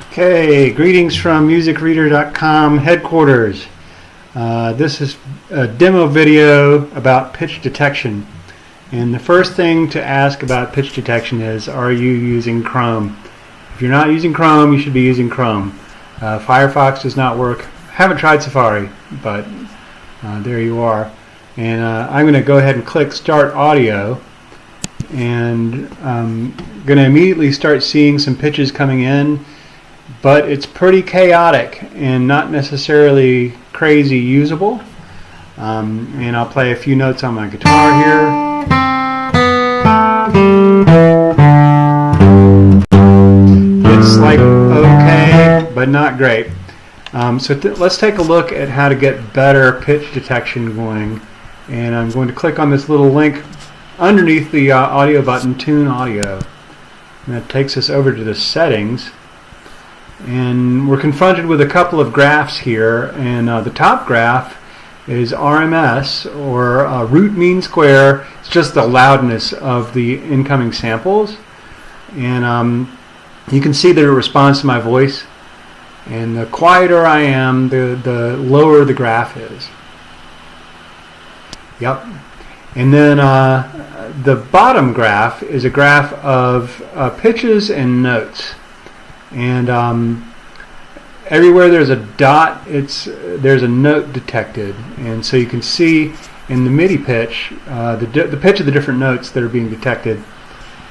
Okay, greetings from MusicReader.com headquarters. This is a demo video about pitch detection. And the first thing to ask about pitch detection is, are you using Chrome? If you're not using Chrome, you should be using Chrome. Firefox does not work. Haven't tried Safari, but there you are. And I'm going to go ahead and click Start Audio. And I'm going to immediately start seeing some pitches coming in. But it's pretty chaotic and not necessarily crazy usable. And I'll play a few notes on my guitar here. It's like okay, but not great. Let's take a look at how to get better pitch detection going. And I'm going to click on this little link underneath the audio button, Tune Audio. And that takes us over to the settings. And we're confronted with a couple of graphs here, and the top graph is RMS, or root mean square. It's just the loudness of the incoming samples, and you can see that it responds to my voice, and the quieter I am, the lower the graph is. Yep. And then the bottom graph is a graph of pitches and notes. And everywhere there's a dot, there's a note detected, and so you can see in the MIDI pitch the pitch of the different notes that are being detected.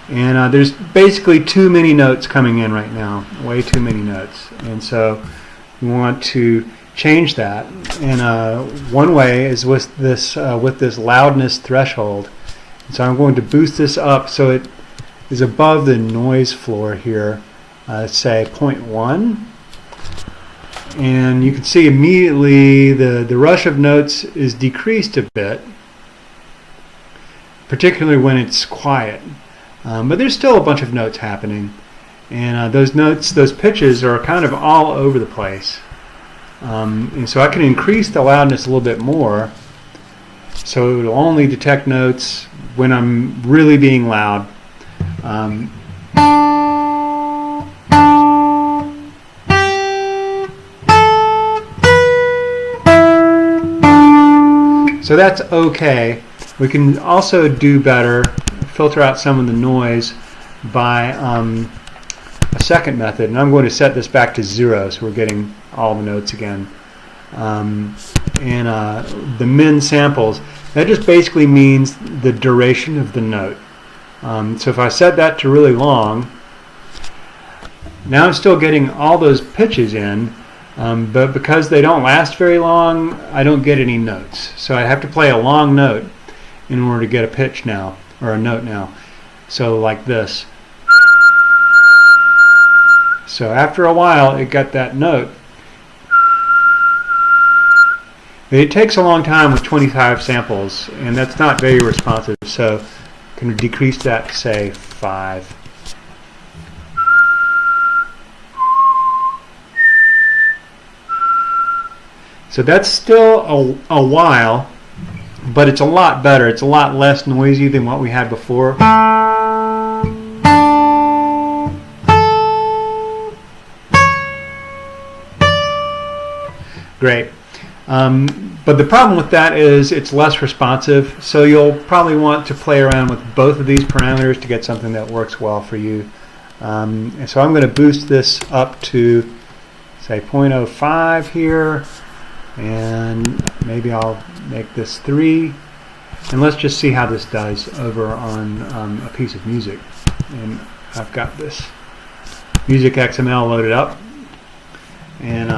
And there's basically too many notes coming in right now, way too many notes, and so we want to change that. And one way is with this loudness threshold. And so I'm going to boost this up so it is above the noise floor here. Say 0.1, and you can see immediately the rush of notes is decreased a bit, particularly when it's quiet, but there's still a bunch of notes happening, and those pitches are kind of all over the place, and so I can increase the loudness a little bit more so it will only detect notes when I'm really being loud. So that's okay. We can also do better, filter out some of the noise by a second method. And I'm going to set this back to 0 so we're getting all the notes again. The min samples, that just basically means the duration of the note. So if I set that to really long, now I'm still getting all those pitches in. But because they don't last very long, I don't get any notes. So I have to play a long note in order to get a pitch now, or a note now. So like this. So after a while, it got that note. But it takes a long time with 25 samples, and that's not very responsive. So I'm going to decrease that to, say, 5. So that's still a while, but it's a lot better. It's a lot less noisy than what we had before. Great. But the problem with that is it's less responsive, so you'll probably want to play around with both of these parameters to get something that works well for you. And so I'm going to boost this up to, say, 0.05 here. And maybe I'll make this 3, and let's just see how this does over on a piece of music. And I've got this Music XML loaded up, and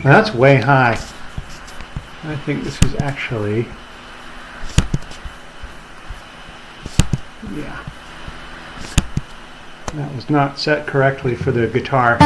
that's way high. I think this is actually, yeah, that was not set correctly for the guitar.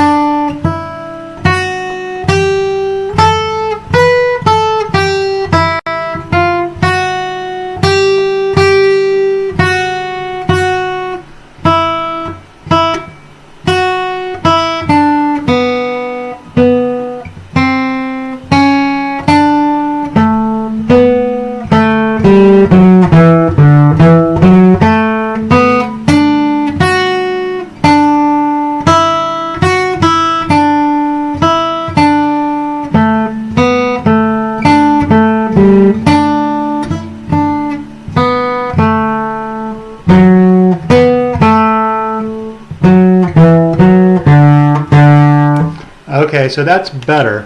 Okay, so that's better.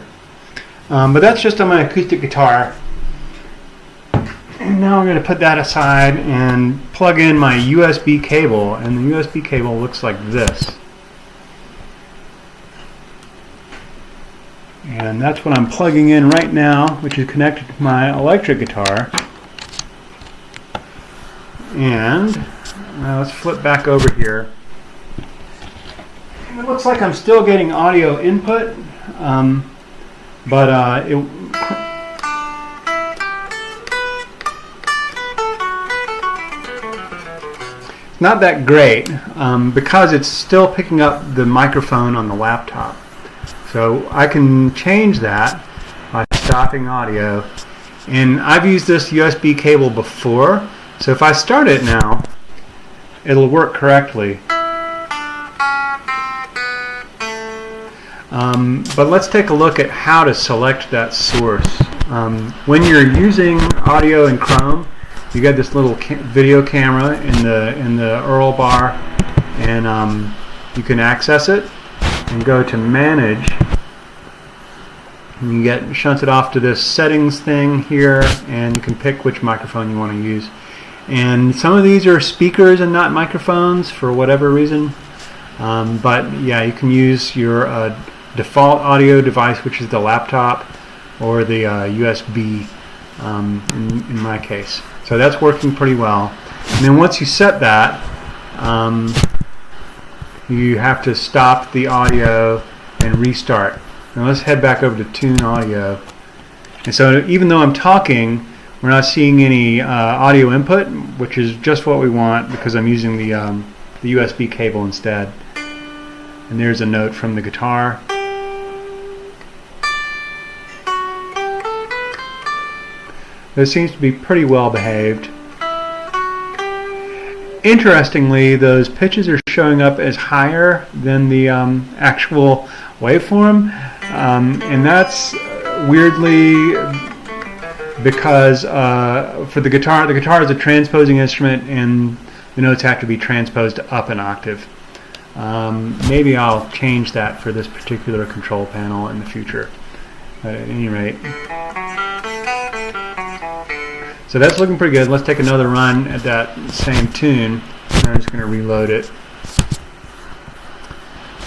But that's just on my acoustic guitar. And now I'm going to put that aside and plug in my USB cable. And the USB cable looks like this. And that's what I'm plugging in right now, which is connected to my electric guitar. And let's flip back over here. And it looks like I'm still getting audio input, but it's not that great because it's still picking up the microphone on the laptop. So I can change that by stopping audio. And I've used this USB cable before, so if I start it now, it'll work correctly. But let's take a look at how to select that source. When you're using audio in Chrome, you get this little video camera in the URL bar, and you can access it and go to Manage. And you get shunted off to this settings thing here, and you can pick which microphone you want to use. And some of these are speakers and not microphones for whatever reason. But yeah, you can use your default audio device, which is the laptop, or the USB in my case. So that's working pretty well. And then once you set that, you have to stop the audio and restart. Now let's head back over to Tune Audio. And so even though I'm talking, we're not seeing any audio input, which is just what we want because I'm using the USB cable instead. And there's a note from the guitar. This seems to be pretty well behaved. Interestingly, those pitches are showing up as higher than the actual waveform, and that's weirdly because for the guitar is a transposing instrument, and the notes have to be transposed up an octave. Maybe I'll change that for this particular control panel in the future. But at any rate, so that's looking pretty good. Let's take another run at that same tune. I'm just going to reload it.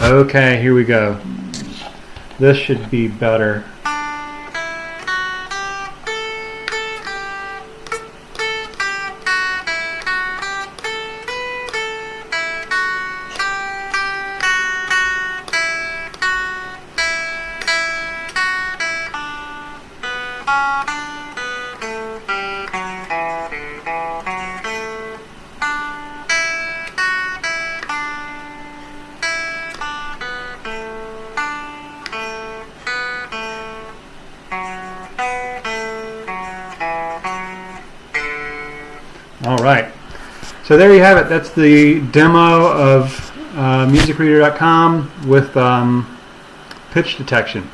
Okay, here we go. This should be better. Alright, so there you have it. That's the demo of musicreader.com with pitch detection.